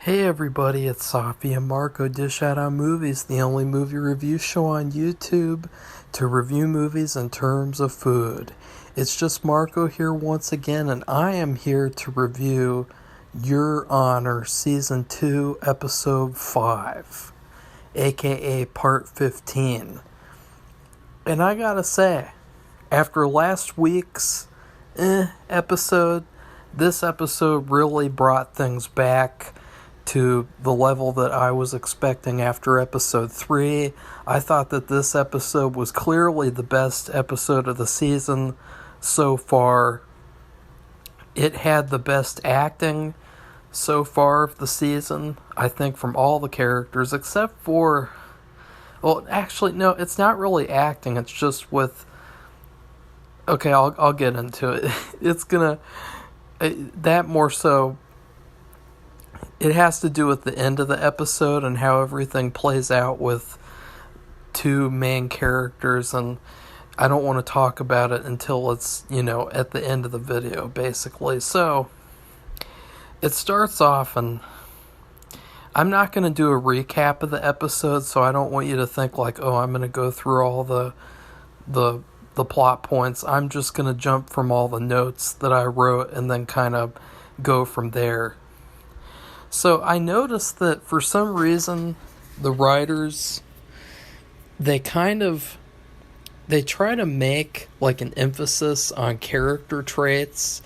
Hey everybody, it's Safi and Marco Dish Out on Movies, the only movie review show on YouTube to review movies in terms of food. It's just Marco here once again, and I am here to review Your Honor Season 2, Episode 5, aka Part 15. And I gotta say, after last week's episode, this episode really brought things back to the level that I was expecting after episode 3. I thought that this episode was clearly the best episode of the season so far. It had the best acting so far of the season, I think, from all the characters, except for... Well, actually, no, it's not really acting, it's just with... Okay, I'll get into it. It's gonna... That more so... It has to do with the end of the episode and how everything plays out with two main characters, and I don't want to talk about it until it's, at the end of the video, basically. So, it starts off, and I'm not going to do a recap of the episode, so I don't want you to think like, oh, I'm going to go through all the plot points. I'm just going to jump from all the notes that I wrote and then kind of go from there. So I noticed that for some reason the writers, they try to make like an emphasis on character traits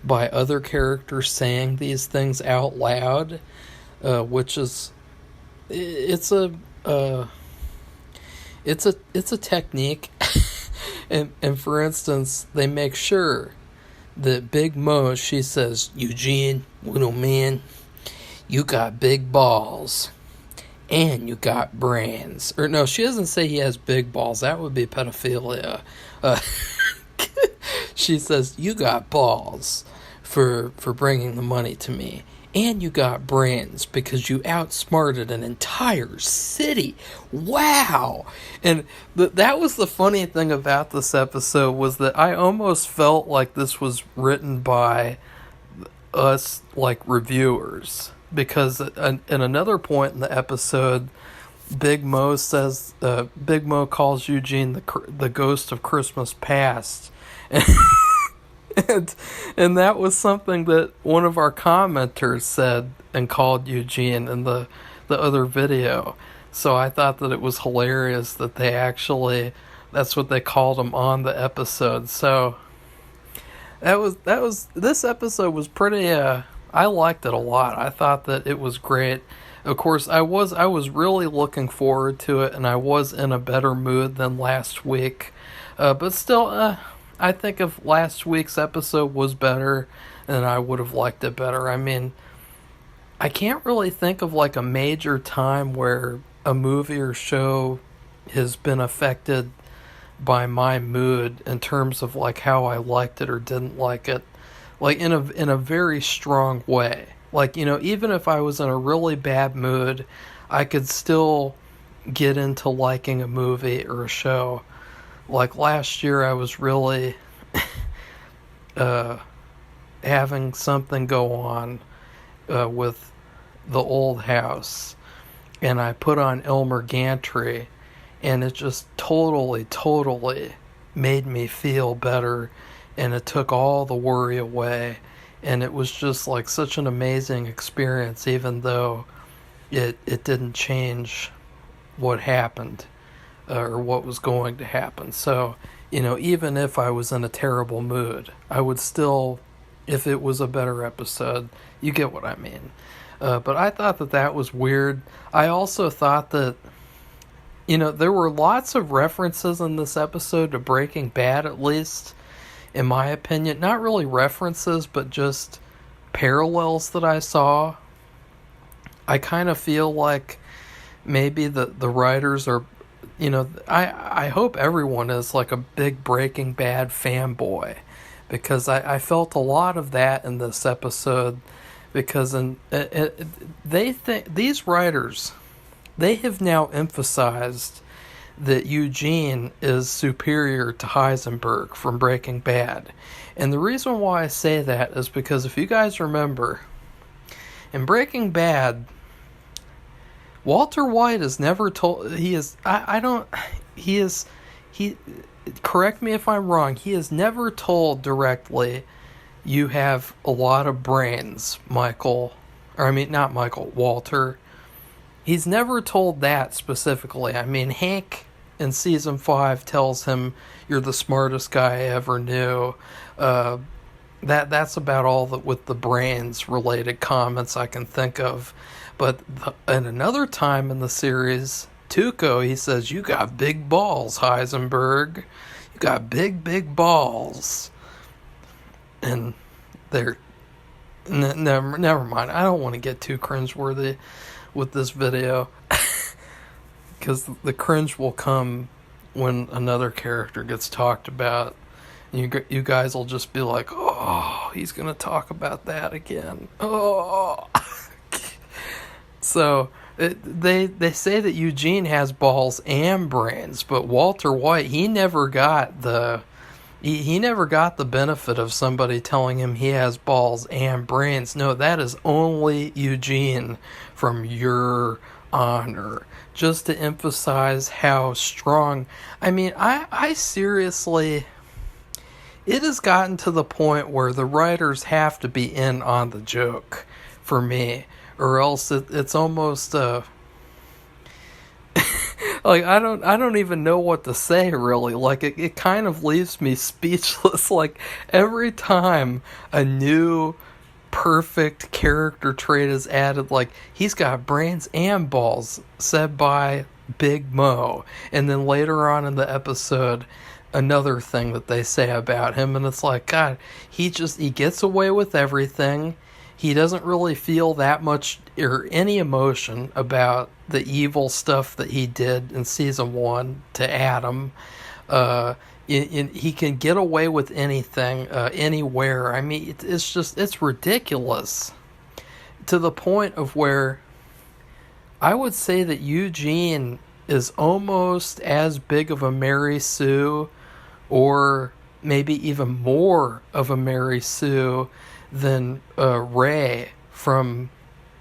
by other characters saying these things out loud, which is it's a technique. and for instance, they make sure that Big Mo, she says, "Eugene, little man, you got big balls, and you got brains." Or no, she doesn't say he has big balls. That would be pedophilia. She says, "You got balls for bringing the money to me, and you got brains because you outsmarted an entire city." Wow! And that was the funny thing about this episode, was that I almost felt like this was written by us, like, reviewers. Because in another point in the episode, Big Mo calls Eugene the ghost of Christmas past, and that was something that one of our commenters said and called Eugene in the other video. So I thought that it was hilarious that that's what they called him on the episode. So this episode was pretty. I liked it a lot. I thought that it was great. Of course, I was really looking forward to it, and I was in a better mood than last week. But still, I think if last week's episode was better, then I would have liked it better. I mean, I can't really think of like a major time where a movie or show has been affected by my mood in terms of like how I liked it or didn't like it. Like, in a very strong way. Like, even if I was in a really bad mood, I could still get into liking a movie or a show. Like, last year I was really having something go on with The Old House. And I put on Elmer Gantry, and it just totally made me feel better. And it took all the worry away, and it was just like such an amazing experience, even though it didn't change what happened or what was going to happen. So, even if I was in a terrible mood, I would still, if it was a better episode, you get what I mean. But I thought that was weird. I also thought that, there were lots of references in this episode to Breaking Bad, at least. In my opinion, not really references, but just parallels that I saw. I kind of feel like maybe the writers are, I hope everyone is like a big Breaking Bad fanboy, because I felt a lot of that in this episode, because they think, these writers, they have now emphasized that Eugene is superior to Heisenberg from Breaking Bad. And the reason why I say that is because if you guys remember, In Breaking Bad, Walter White is never told. He is. I don't. He is. He. Correct me if I'm wrong. He is never told directly, "You have a lot of brains, Michael." Or I mean, not Michael. Walter. He's never told that specifically. I mean, Hank in season 5 tells him, "You're the smartest guy I ever knew." That's about all that with the brains related comments I can think of. But in another time in the series, Tuco, he says, "You got big balls, Heisenberg. You got big balls." And they're never mind. I don't want to get too cringeworthy with this video, because the cringe will come when another character gets talked about. You guys will just be like, "Oh, he's gonna talk about that again." Oh, so they say that Eugene has balls and brains, but Walter White, he never got the benefit of somebody telling him he has balls and brains. No, that is only Eugene, from Your Honor. Just to emphasize how strong. I mean, I seriously, it has gotten to the point where the writers have to be in on the joke for me, or else it's almost like I don't even know what to say, really. Like it kind of leaves me speechless. Like every time a new perfect character trait is added, like he's got brains and balls, said by Big Mo, and then later on in the episode, another thing that they say about him, and it's like, God, he gets away with everything. He doesn't really feel that much or any emotion about the evil stuff that he did in season 1 to Adam. He can get away with anything, anywhere. I mean, it's ridiculous, to the point of where I would say that Eugene is almost as big of a Mary Sue, or maybe even more of a Mary Sue, than Ray from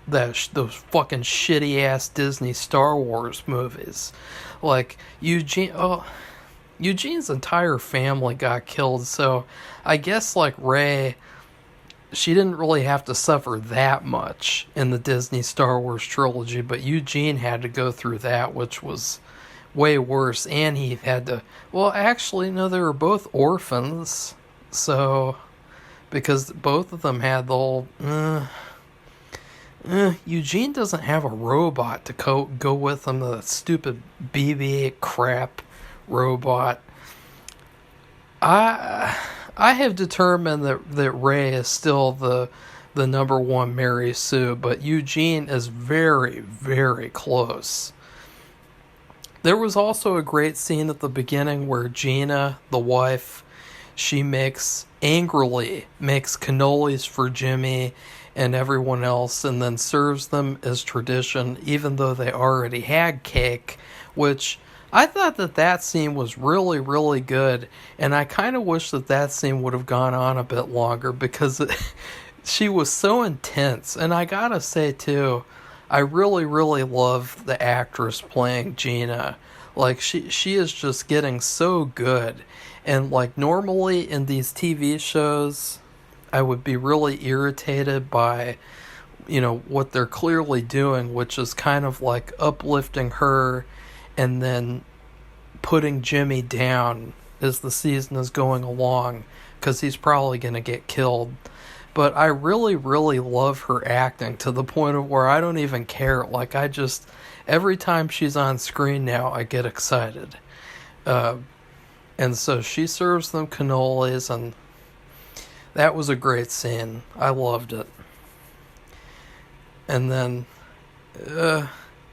those fucking shitty ass Disney Star Wars movies. Like Eugene's entire family got killed, so I guess like Ray, she didn't really have to suffer that much in the Disney Star Wars trilogy, but Eugene had to go through that, which was way worse. And he had to, well, actually no, they were both orphans, so because both of them had the whole Eugene doesn't have a robot to go with him, the stupid BB-8 crap robot. I have determined that Ray is still the number one Mary Sue, but Eugene is very, very close. There was also a great scene at the beginning where Gina, the wife, she angrily makes cannolis for Jimmy and everyone else, and then serves them as tradition, even though they already had cake, which I thought that scene was really, really good, and I kind of wish that scene would have gone on a bit longer, because she was so intense. And I gotta say, too, I really, really love the actress playing Gina. Like, she is just getting so good. And, like, normally in these TV shows, I would be really irritated by, what they're clearly doing, which is kind of like uplifting her and then putting Jimmy down as the season is going along, because he's probably going to get killed. But I really, really love her acting, to the point of where I don't even care. Like, every time she's on screen now, I get excited. And so she serves them cannolis, and that was a great scene. I loved it. And then,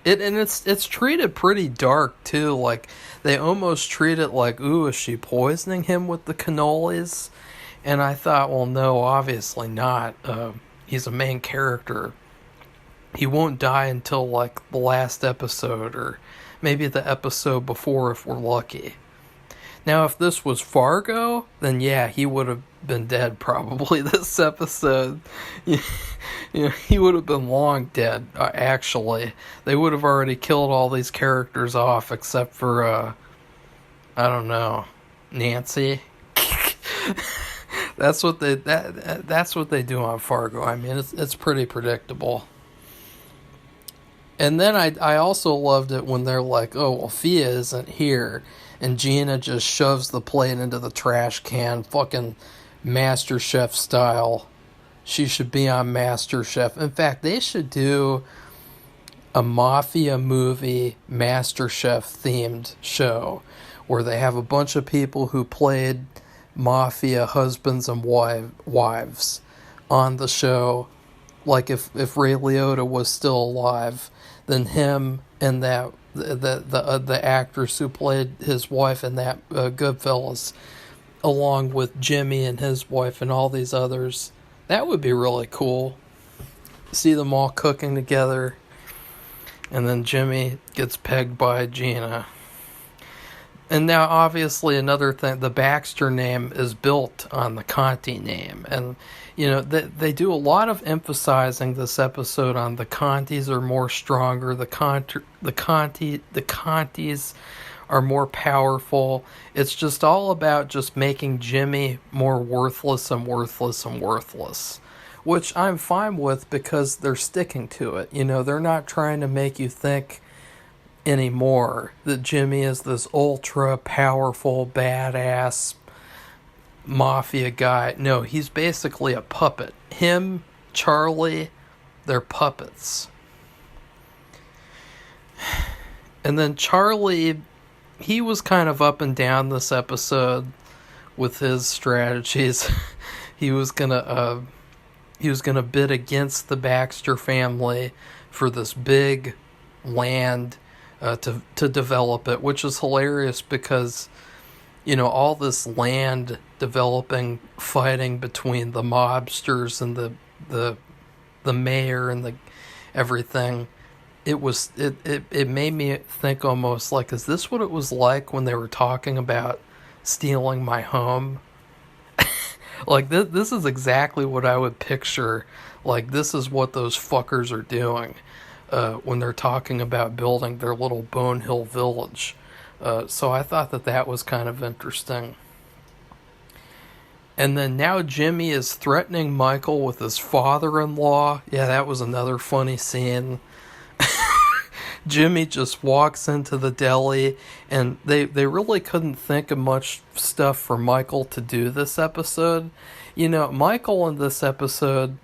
it's treated pretty dark too. Like, they almost treat it like, ooh, is she poisoning him with the cannolis? And I thought, well, no, obviously not. He's a main character. He won't die until like the last episode, or maybe the episode before if we're lucky. Now, if this was Fargo, then yeah, he would have been dead probably this episode. He would have been long dead, actually. They would have already killed all these characters off except for, I don't know, Nancy. That's what they do on Fargo. I mean, it's pretty predictable. And then I also loved it when they're like, oh, well, Fia isn't here. And Gina just shoves the plate into the trash can, fucking MasterChef style. She should be on MasterChef. In fact, they should do a mafia movie MasterChef themed show where they have a bunch of people who played mafia husbands and wives on the show. Like if Ray Liotta was still alive, then him and that the actress who played his wife in that Goodfellas, along with Jimmy and his wife and all these others, that would be really cool. See them all cooking together, and then Jimmy gets pegged by Gina. And now, obviously, another thing, the Baxter name is built on the Conti name. And, they do a lot of emphasizing this episode on the Contis are more stronger, the Contis are more powerful. It's just all about just making Jimmy more worthless and worthless and worthless. Which I'm fine with because they're sticking to it. They're not trying to make you think anymore that Jimmy is this ultra powerful badass mafia guy. No, he's basically a puppet. Him, Charlie, they're puppets. And then Charlie, he was kind of up and down this episode with his strategies. he was gonna bid against the Baxter family for this big land to develop it, which is hilarious because all this land developing, fighting between the mobsters and the mayor and the everything. It made me think almost like, is this what it was like when they were talking about stealing my home? Like this is exactly what I would picture. Like this is what those fuckers are doing when they're talking about building their little Bone Hill village. So I thought that was kind of interesting. And then now Jimmy is threatening Michael with his father-in-law. Yeah, that was another funny scene. Jimmy just walks into the deli, and they really couldn't think of much stuff for Michael to do this episode. Michael in this episode,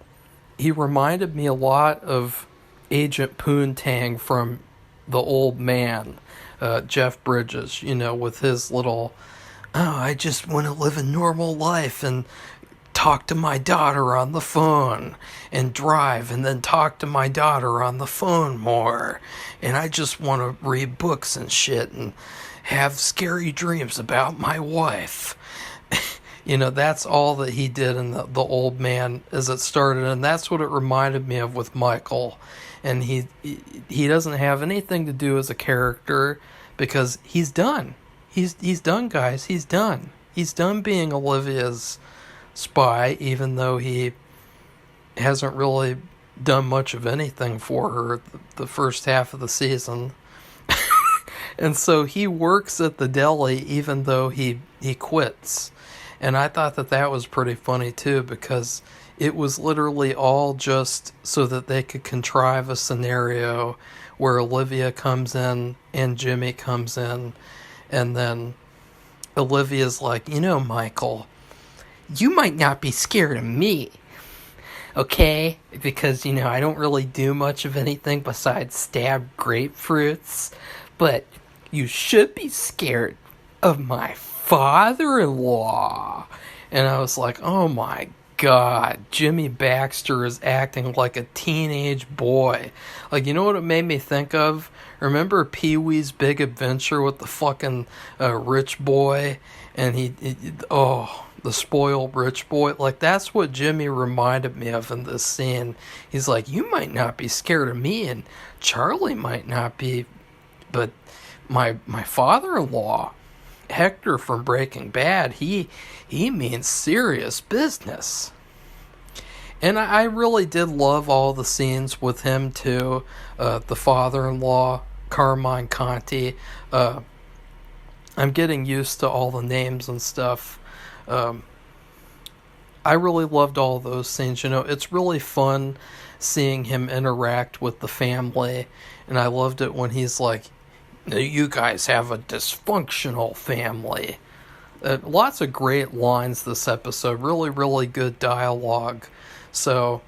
he reminded me a lot of Agent Poontang from The Old Man, Jeff Bridges, with his little, I just want to live a normal life and talk to my daughter on the phone and drive and then talk to my daughter on the phone more. And I just want to read books and shit and have scary dreams about my wife. That's all that he did in the Old Man as it started. And that's what it reminded me of with Michael. And he doesn't have anything to do as a character because he's done. He's done, guys. He's done. He's done being Olivia's spy, even though he hasn't really done much of anything for her the first half of the season. And so he works at the deli even though he quits. And I thought that was pretty funny too, because it was literally all just so that they could contrive a scenario where Olivia comes in and Jimmy comes in, and then Olivia's like, Michael, you might not be scared of me, okay? Because, I don't really do much of anything besides stab grapefruits, but you should be scared of my father-in-law. And I was like, oh my God, Jimmy Baxter is acting like a teenage boy. Like, what it made me think of? Remember Pee-wee's Big Adventure with the fucking rich boy? And the spoiled rich boy. Like, that's what Jimmy reminded me of in this scene. He's like, you might not be scared of me, and Charlie might not be, but my father-in-law, Hector from Breaking Bad, he means serious business. And I really did love all the scenes with him too. The father-in-law, Carmine Conti. I'm getting used to all the names and stuff. I really loved all those scenes. It's really fun seeing him interact with the family. And I loved it when he's like, you guys have a dysfunctional family. Lots of great lines this episode. Really, really good dialogue. So,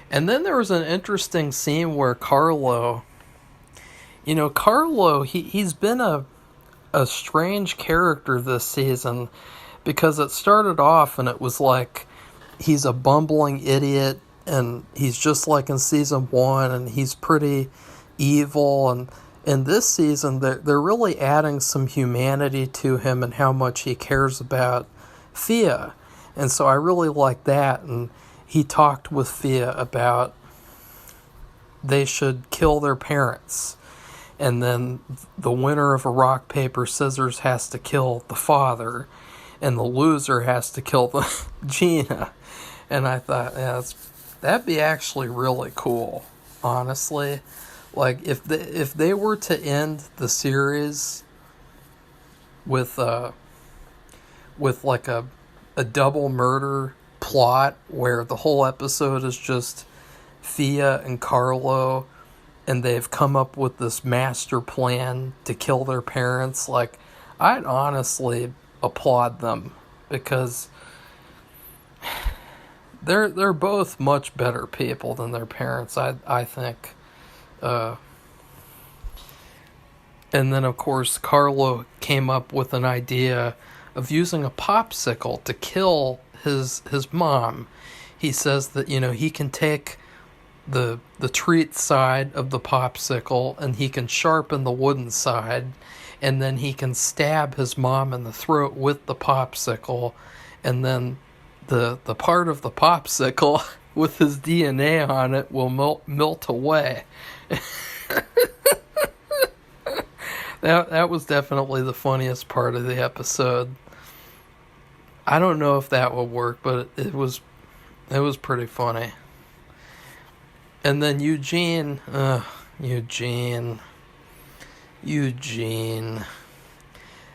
and then there was an interesting scene where Carlo, he's been a strange character this season, because it started off and it was like he's a bumbling idiot and he's just like in season 1 and he's pretty evil, and in this season they're really adding some humanity to him and how much he cares about Fia. And so I really like that. And he talked with Fia about they should kill their parents. And then the winner of a rock, paper, scissors has to kill the father. And the loser has to kill the Gina. And I thought, yeah, that'd be actually really cool, honestly. Like, if they were to end the series with like a double murder plot where the whole episode is just Fia and Carlo and they've come up with this master plan to kill their parents, like, I'd honestly applaud them, because they're both much better people than their parents, I think. And then of course Carlo came up with an idea of using a popsicle to kill his mom. He says that, he can take the treat side of the popsicle and he can sharpen the wooden side, and then he can stab his mom in the throat with the popsicle, and then the part of the popsicle with his DNA on it will melt away. That was definitely the funniest part of the episode. I don't know if that would work, but it was pretty funny. And then Eugene.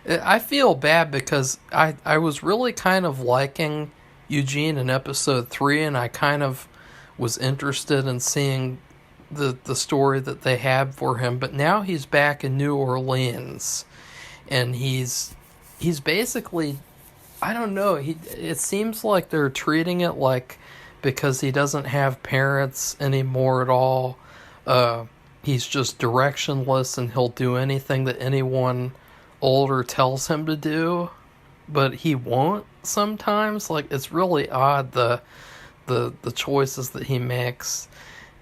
I feel bad because I was really kind of liking Eugene in episode 3, and I kind of was interested in seeing the story that they had for him, but now he's back in New Orleans, and he's basically, I don't know, it seems like they're treating it like, because he doesn't have parents anymore at all, he's just directionless and he'll do anything that anyone older tells him to do, but he won't sometimes. Like, it's really odd, the choices that he makes.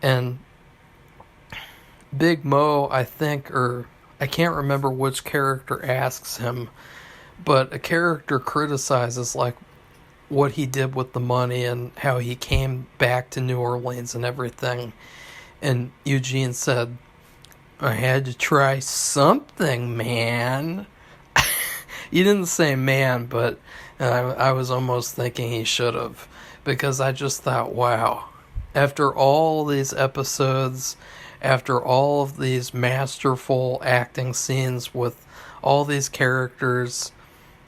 And Big Mo, I think, or I can't remember which character asks him, but a character criticizes like what he did with the money and how he came back to New Orleans and everything. And Eugene said, I had to try something, man. He didn't say man, but I was almost thinking he should have, because I just thought, wow, after all these episodes, after all of these masterful acting scenes with all these characters,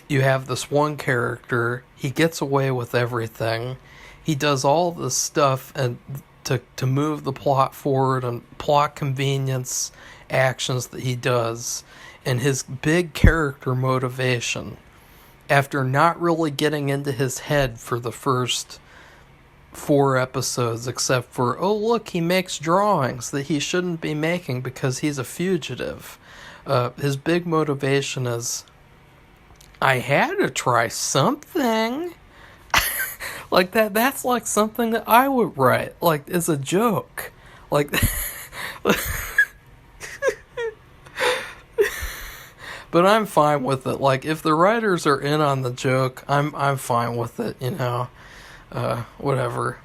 you have this one character, he gets away with everything, he does all this stuff and to move the plot forward, and plot convenience actions that he does, and his big character motivation, after not really getting into his head for the first 4 episodes, except for, oh look, he makes drawings that he shouldn't be making because he's a fugitive. His big motivation is, I had to try something. Like that's like something that I would write, like, as a joke. Like, but I'm fine with it. Like, if the writers are in on the joke, I'm fine with it, whatever.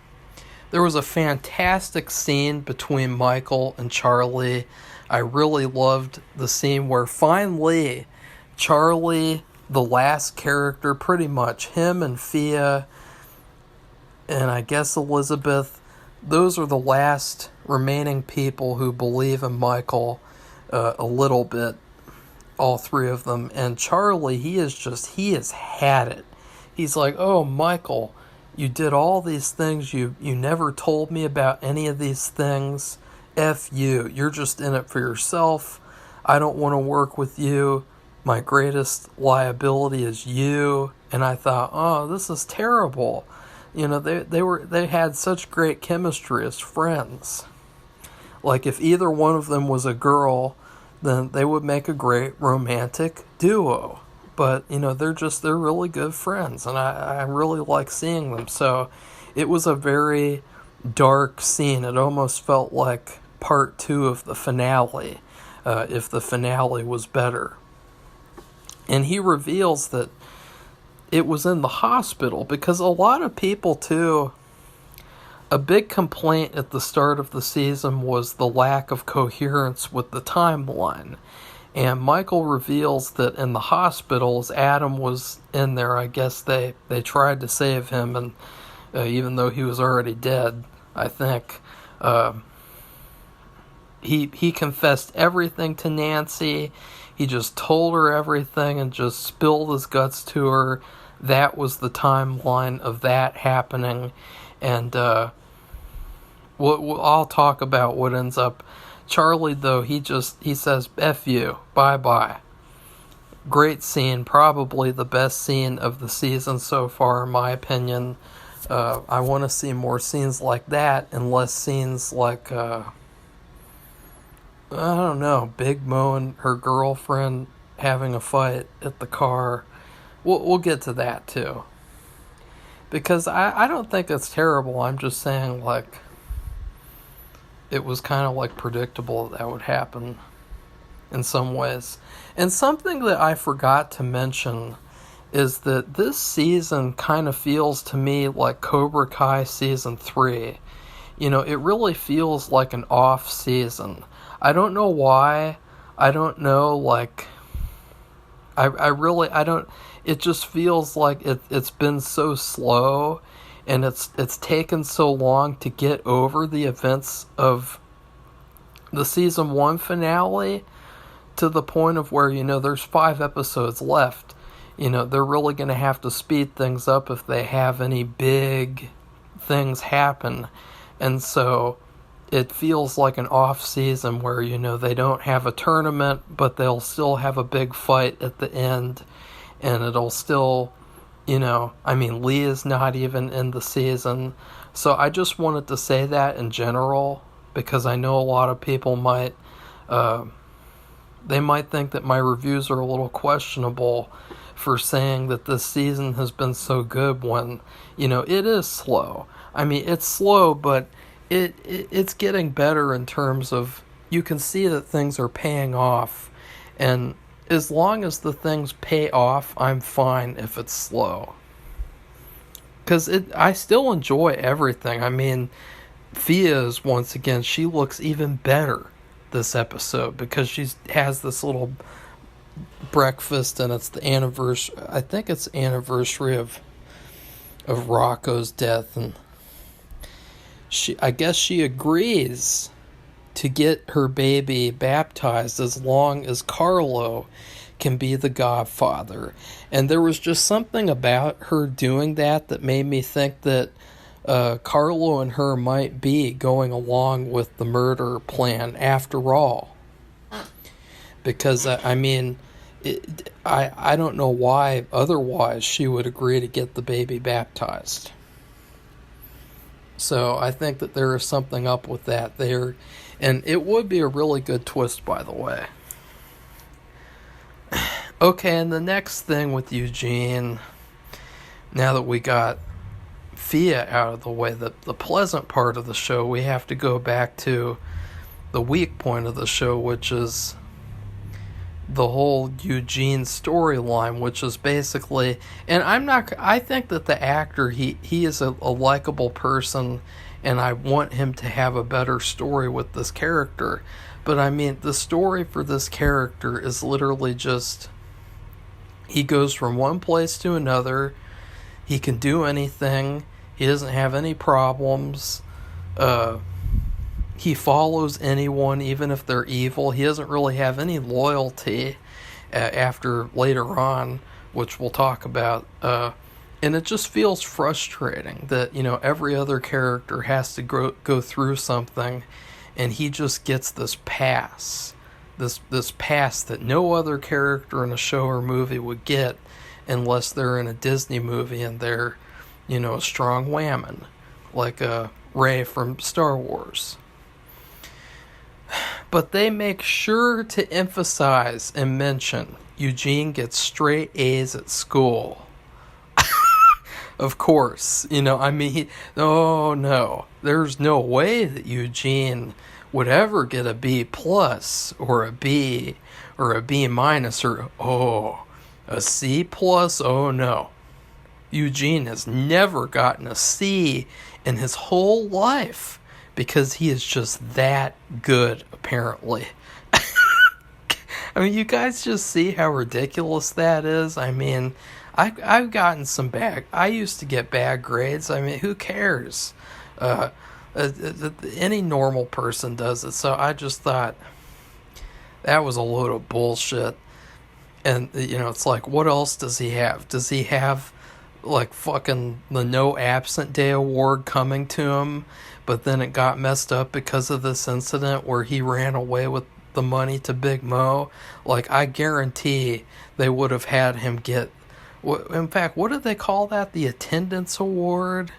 There was a fantastic scene between Michael and Charlie. I really loved the scene where finally Charlie, the last character, pretty much, him and Fia, and I guess Elizabeth, those are the last remaining people who believe in Michael a little bit, all three of them. And Charlie, he has had it. He's like, oh, Michael, you did all these things. You never told me about any of these things. F you. You're just in it for yourself. I don't want to work with you. My greatest liability is you. And I thought, oh, this is terrible. You know, they had such great chemistry as friends. Like, if either one of them was a girl, then they would make a great romantic duo. But, you know, they're really good friends, and I really like seeing them. So it was a very dark scene. It almost felt like part 2 of the finale, if the finale was better. And he reveals that it was in the hospital, because a lot of people, too, a big complaint at the start of the season was the lack of coherence with the timeline. And Michael reveals that in the hospital, as Adam was in there, I guess they tried to save him, and even though he was already dead, I think, he confessed everything to Nancy. He just told her everything and just spilled his guts to her. That was the timeline of that happening. And I'll talk about what ends up. Charlie, though, he says, F you, bye-bye. Great scene, probably the best scene of the season so far, in my opinion. I want to see more scenes like that, and less scenes like, I don't know, Big Mo and her girlfriend having a fight at the car. We'll get to that, too. Because I don't think it's terrible. I'm just saying, like, it was kind of, like, predictable that would happen in some ways. And something that I forgot to mention is that this season kind of feels to me like Cobra Kai Season 3. You know, it really feels like an off season. I don't know why. I don't know, like, I don't, it just feels like it's been so slow, and it's taken so long to get over the events of the season 1 finale, to the point of where, you know, there's 5 episodes left. You know, they're really going to have to speed things up if they have any big things happen. And so it feels like an off season where, you know, they don't have a tournament, but they'll still have a big fight at the end. And it'll still, you know, I mean, Lee is not even in the season. So I just wanted to say that in general, because I know a lot of people might, they might think that my reviews are a little questionable for saying that this season has been so good when, you know, it is slow. I mean, it's slow, but it's getting better in terms of, you can see that things are paying off. And as long as the things pay off, I'm fine if it's slow. Because I still enjoy everything. I mean, Fia's, once again, she looks even better this episode because she has this little breakfast, and it's the anniversary. I think it's anniversary of Rocco's death, and I guess she agrees to get her baby baptized as long as Carlo can be the godfather. And there was just something about her doing that made me think that Carlo and her might be going along with the murder plan after all. Because, I mean, I don't know why otherwise she would agree to get the baby baptized. So I think that there is something up with that there. And it would be a really good twist, by the way. Okay, and the next thing with Eugene, now that we got Fia out of the way, the pleasant part of the show, we have to go back to the weak point of the show, which is the whole Eugene storyline, which is basically, and I think that the actor, he is a likable person, and I want him to have a better story with this character. But I mean, the story for this character is literally just He goes from one place to another. He can do anything. He doesn't have any problems. He follows anyone, even if they're evil. He doesn't really have any loyalty after later on, which we'll talk about. And it just feels frustrating that, every other character has to go through something, and he just gets this pass. This pass that no other character in a show or movie would get unless they're in a Disney movie and they're, a strong whammon, like Rey from Star Wars. But they make sure to emphasize and mention Eugene gets straight A's at school. Of course, oh no, there's no way that Eugene would ever get a B plus or a B or a B minus or, a C plus. Oh no. Eugene has never gotten a C in his whole life because he is just that good, apparently. You guys just see how ridiculous that is? I've gotten I used to get bad grades. Who cares? Any normal person does it. So I just thought that was a load of bullshit. And, it's like, what else does he have? Does he have, like, fucking the No Absent Day award coming to him? But then it got messed up because of this incident where he ran away with the money to Big Mo. Like, I guarantee they would have had him get... In fact, what did they call that? The attendance award?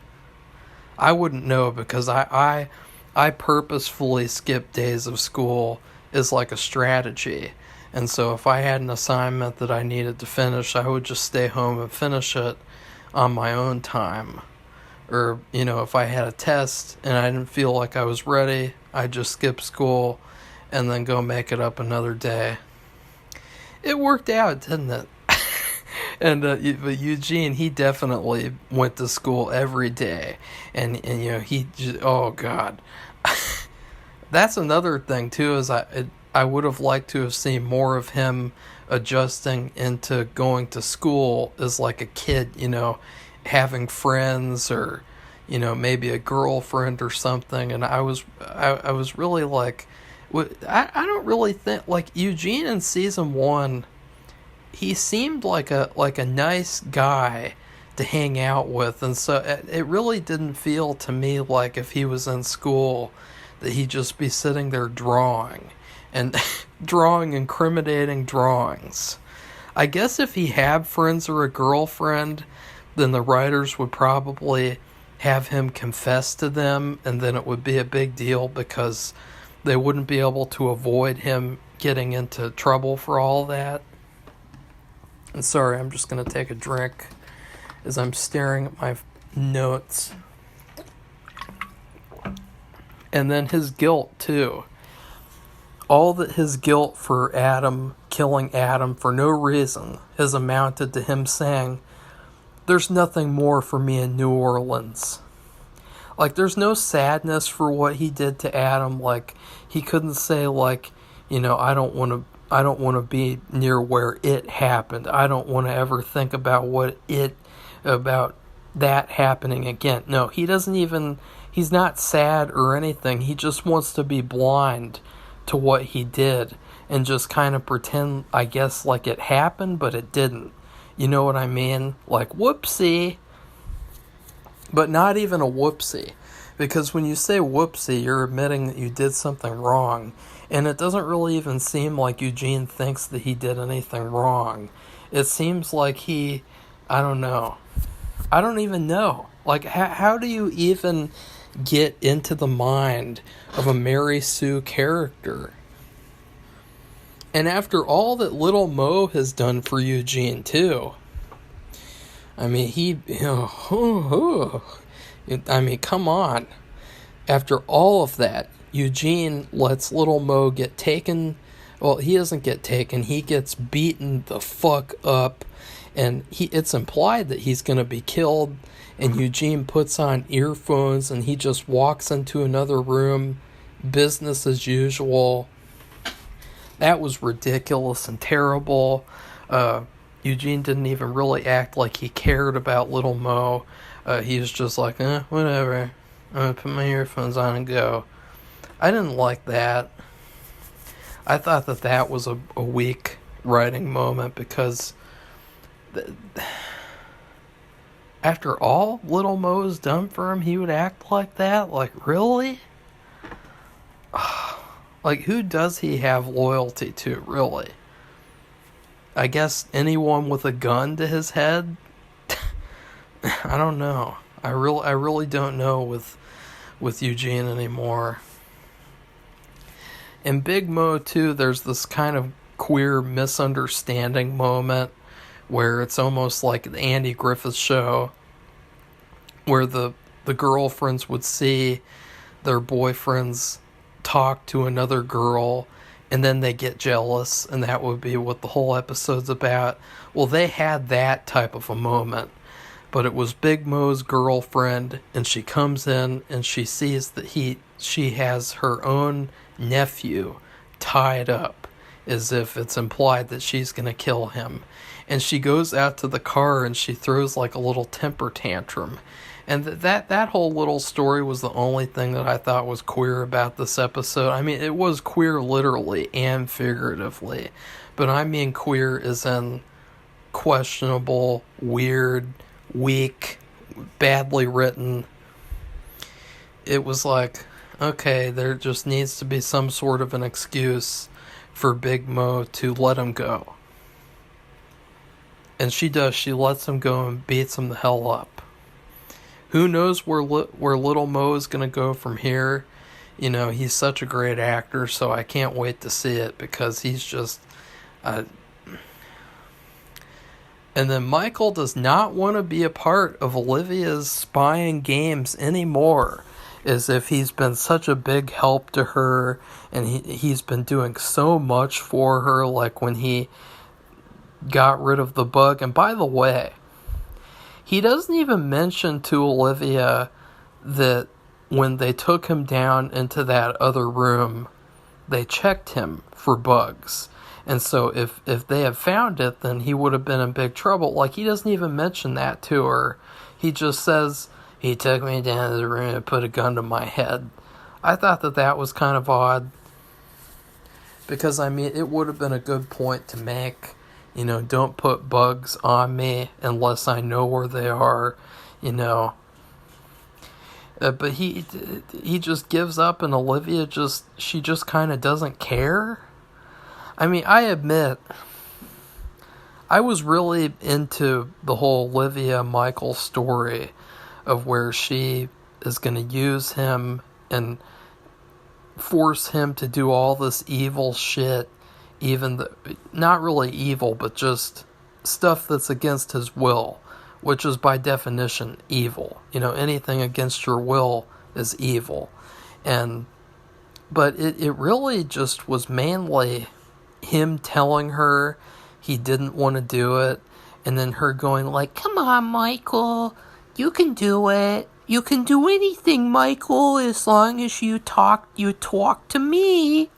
I wouldn't know because I purposefully skip days of school as like a strategy. And so if I had an assignment that I needed to finish, I would just stay home and finish it on my own time. Or, if I had a test and I didn't feel like I was ready, I'd just skip school and then go make it up another day. It worked out, didn't it? And but Eugene, he definitely went to school every day, and he just, oh god, that's another thing too. Is I would have liked to have seen more of him adjusting into going to school as like a kid, having friends or maybe a girlfriend or something. And I was really like, I don't really think like Eugene in season 1. He seemed like a nice guy to hang out with, and so it really didn't feel to me like if he was in school that he'd just be sitting there drawing and drawing incriminating drawings. I guess if he had friends or a girlfriend, then the writers would probably have him confess to them, and then it would be a big deal because they wouldn't be able to avoid him getting into trouble for all that. And sorry, I'm just going to take a drink as I'm staring at my notes. And then his guilt, too. All that his guilt for Adam, killing Adam for no reason, has amounted to him saying, there's nothing more for me in New Orleans. Like, there's no sadness for what he did to Adam. Like, he couldn't say, like, I don't want to be near where it happened. I don't want to ever think about about that happening again. No, he's not sad or anything. He just wants to be blind to what he did and just kind of pretend, I guess, like it happened, but it didn't. You know what I mean? Like, whoopsie. But not even a whoopsie. Because when you say whoopsie, you're admitting that you did something wrong. And it doesn't really even seem like Eugene thinks that he did anything wrong. It seems like I don't know. I don't even know. Like, how do you even get into the mind of a Mary Sue character? And after all that Little Mo has done for Eugene, too. Come on. After all of that, Eugene lets Little Mo get taken. Well, he doesn't get taken. He gets beaten the fuck up. And it's implied that he's going to be killed. And Eugene puts on earphones and he just walks into another room. Business as usual. That was ridiculous and terrible. Eugene didn't even really act like he cared about Little Mo. He was just like, whatever. I'm gonna put my earphones on and go. I didn't like that. I thought that was a weak writing moment because after all Little Mo's done for him, he would act like that? Like, really? Like, who does he have loyalty to, really? I guess anyone with a gun to his head? I don't know. I really don't know with Eugene anymore. In Big Mo, too, there's this kind of queer misunderstanding moment where it's almost like the Andy Griffith Show, where the girlfriends would see their boyfriends talk to another girl, and then they get jealous, and that would be what the whole episode's about. Well, they had that type of a moment, but it was Big Mo's girlfriend, and she comes in, and she sees that she has her own nephew tied up, as if it's implied that she's going to kill him. And she goes out to the car, and she throws like a little temper tantrum. And that whole little story was the only thing that I thought was queer about this episode. I mean, it was queer literally and figuratively. But I mean queer as in questionable, weird, weak, badly written. It was like, okay, there just needs to be some sort of an excuse for Big Mo to let him go. And she does. She lets him go and beats him the hell up. Who knows where Little Mo is going to go from here? You know, he's such a great actor, so I can't wait to see it because he's just... And then Michael does not want to be a part of Olivia's spying games anymore, as if he's been such a big help to her, and he's been doing so much for her, like when he got rid of the bug. And by the way, he doesn't even mention to Olivia that when they took him down into that other room, they checked him for bugs. And so if they had found it, then he would have been in big trouble. Like, he doesn't even mention that to her. He just says, he took me down to the room and put a gun to my head. I thought that was kind of odd. Because, I mean, it would have been a good point to make. You know, don't put bugs on me unless I know where they are, you know. But he just gives up, and Olivia she just kind of doesn't care. I mean, I admit, I was really into the whole Olivia Michael story of where she is going to use him and force him to do all this evil shit. Even not really evil, but just stuff that's against his will, which is by definition evil. You know, anything against your will is evil. But it really just was mainly him telling her he didn't want to do it, and then her going like, come on, Michael, you can do it. You can do anything, Michael, as long as you talk to me.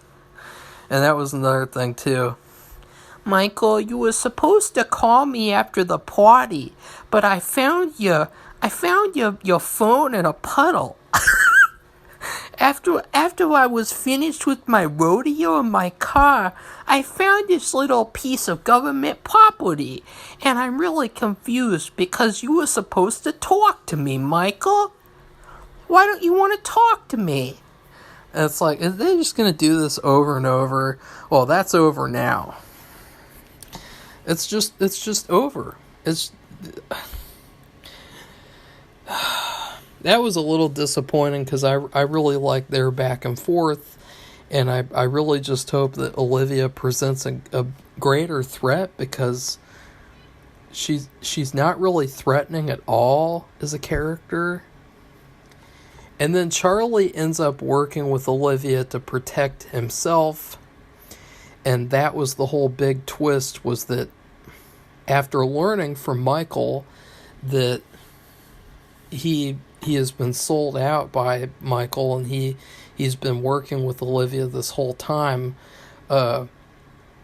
And that was another thing, too. Michael, you were supposed to call me after the party, but I found your phone in a puddle. After I was finished with my rodeo in my car, I found this little piece of government property, and I'm really confused because you were supposed to talk to me, Michael. Why don't you want to talk to me? And it's like, is they just going to do this over and over? Well, that's over now. It's just over. That was a little disappointing because I really like their back and forth, and I really just hope that Olivia presents a greater threat because she's not really threatening at all as a character. And then Charlie ends up working with Olivia to protect himself. And that was the whole big twist, was that after learning from Michael that he has been sold out by Michael and he's been working with Olivia this whole time,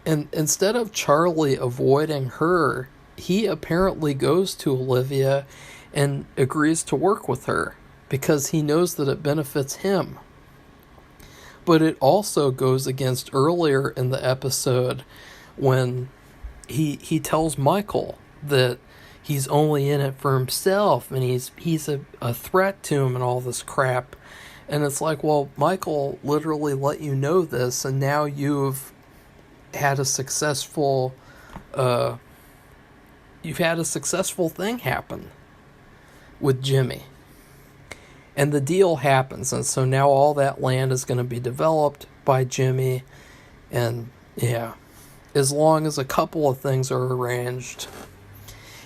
And instead of Charlie avoiding her, he apparently goes to Olivia and agrees to work with her because he knows that it benefits him. But it also goes against earlier in the episode when he tells Michael that he's only in it for himself and he's a threat to him and all this crap. And it's like, well, Michael literally let you know this, and now you've had a successful thing happen with Jimmy. And the deal happens, and so now all that land is going to be developed by Jimmy, and yeah, as long as a couple of things are arranged.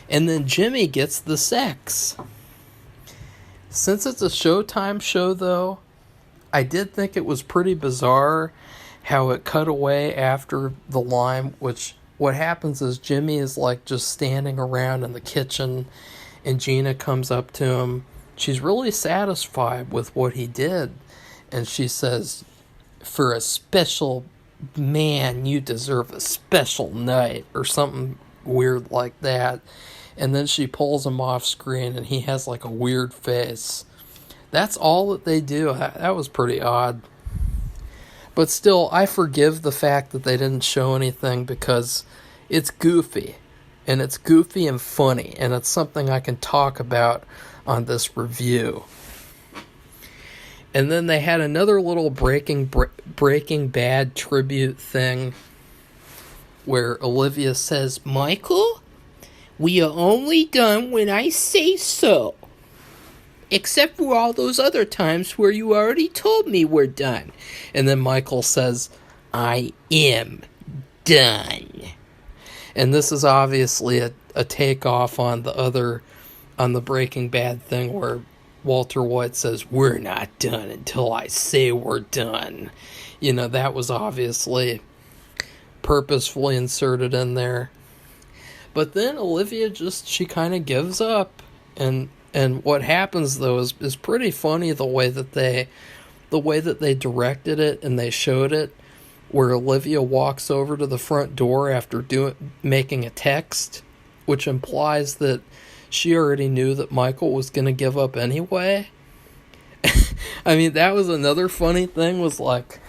And then Jimmy gets the sex. Since it's a Showtime show, though, I did think it was pretty bizarre how it cut away after the line, which what happens is Jimmy is like just standing around in the kitchen, and Gina comes up to him. She's really satisfied with what he did, and she says, "For a special man, you deserve a special night," or something weird like that. And then she pulls him off screen, and he has like a weird face. That's all that they do. That was pretty odd. But still, I forgive the fact that they didn't show anything because it's goofy. And it's goofy and funny. And it's something I can talk about on this review. And then they had another little Breaking Bad tribute thing where Olivia says, "Michael, we are only done when I say so. Except for all those other times where you already told me we're done." And then Michael says, "I am done." And this is obviously a takeoff on the Breaking Bad thing where Walter White says, "We're not done until I say we're done." You know, that was obviously purposefully inserted in there. But then Olivia she kind of gives up. And what happens though is pretty funny the way that they directed it and they showed it, where Olivia walks over to the front door after making a text, which implies that she already knew that Michael was going to give up anyway. I mean, that was another funny thing, was like,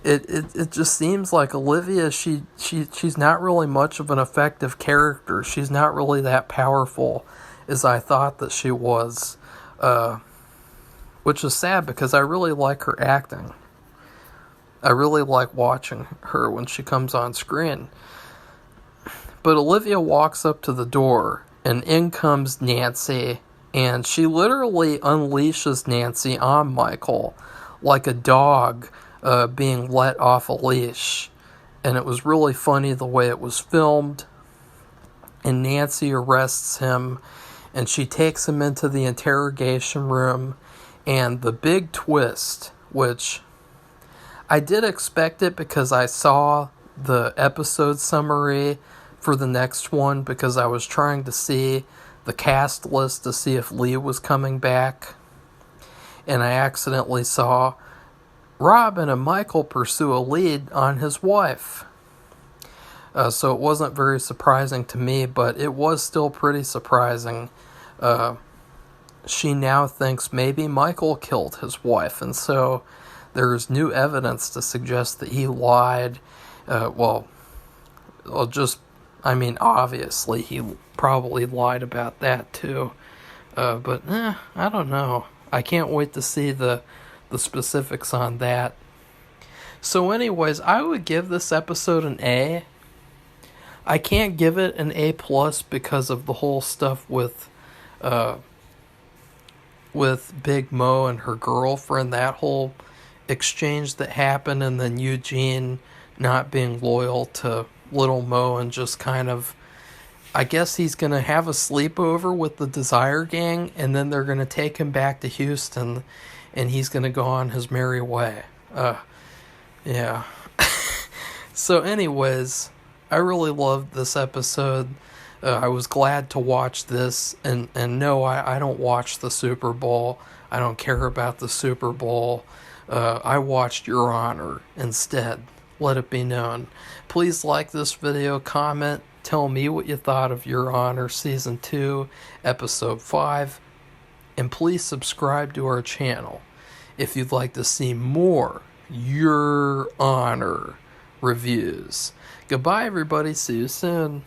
it just seems like Olivia, she's not really much of an effective character. She's not really that powerful as I thought that she was, which is sad because I really like her acting. I really like watching her when she comes on screen. But Olivia walks up to the door, and in comes Nancy, and she literally unleashes Nancy on Michael like a dog being let off a leash. And it was really funny the way it was filmed. And Nancy arrests him, and she takes him into the interrogation room. And the big twist, which I did expect it because I saw the episode summary for the next one, because I was trying to see the cast list to see if Lee was coming back. And I accidentally saw Robin and Michael pursue a lead on his wife. So it wasn't very surprising to me, but it was still pretty surprising. She now thinks maybe Michael killed his wife, and so there's new evidence to suggest that he lied. Obviously he probably lied about that too. But I don't know. I can't wait to see the specifics on that. So anyways, I would give this episode an A. I can't give it an A+ because of the whole stuff with Big Mo and her girlfriend, that whole exchange that happened, and then Eugene not being loyal to Little Mo and just kind of, I guess he's going to have a sleepover with the Desire Gang, and then they're going to take him back to Houston, and he's going to go on his merry way. Yeah. So anyways, I really loved this episode. I was glad to watch this, and no, I don't watch the Super Bowl. I don't care about the Super Bowl. I watched Your Honor instead. let it be known. Please like this video, comment, tell me what you thought of Your Honor Season 2, Episode 5, and please subscribe to our channel if you'd like to see more Your Honor reviews. Goodbye, everybody. See you soon.